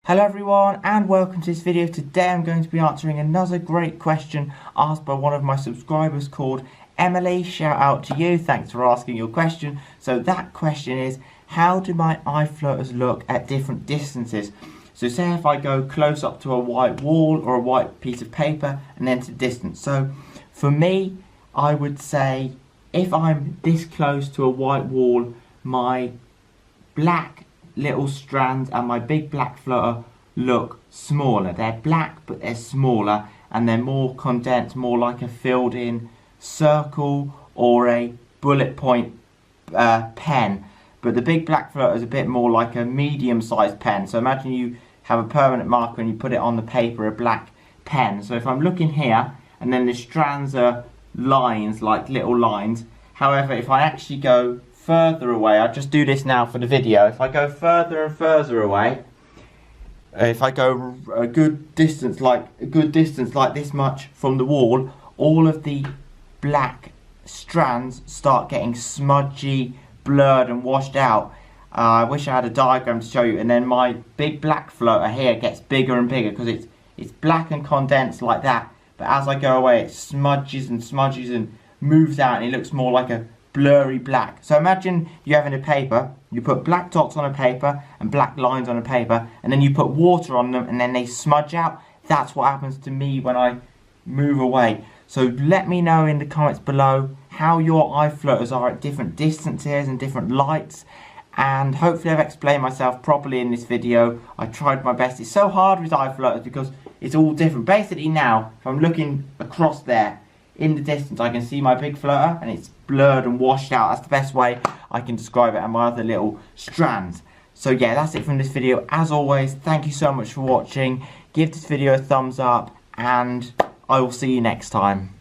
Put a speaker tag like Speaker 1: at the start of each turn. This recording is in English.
Speaker 1: Hello everyone and welcome to this video. Today I'm going to be answering another great question asked by one of my subscribers called Emily. Shout out to you, thanks for asking your question. So that question is, how do my eye floaters look at different distances? So say if I go close up to a white wall or a white piece of paper and then to distance. So for me, I would say if I'm this close to a white wall, my black little strands and my big black floater look smaller. They're black but they're smaller and they're more condensed, more like a filled in circle or a bullet point pen. But the big black floater is a bit more like a medium sized pen. So imagine you have a permanent marker and you put it on the paper, a black pen. So if I'm looking here and then the strands are lines, like little lines. However, if I actually go further away, I just do this now for the video. If I go further and further away, if I go a good distance like this much from the wall, all of the black strands start getting smudgy, blurred and washed out. I wish I had a diagram to show you. And then my big black floater here gets bigger and bigger because it's black and condensed like that. But as I go away, it smudges and moves out and it looks more like a blurry black. So imagine you having a paper, you put black dots on a paper and black lines on a paper, and then you put water on them and then they smudge out. That's what happens to me when I move away. So let me know in the comments below how your eye floaters are at different distances and different lights. And hopefully I've explained myself properly in this video. I tried my best. It's so hard with eye floaters because it's all different. Basically now, if I'm looking across there, in the distance I can see my big floater and it's blurred and washed out. That's the best way I can describe it, and my other little strands. So yeah, that's it from this video. As always, thank you so much for watching. Give this video a thumbs up and I will see you next time.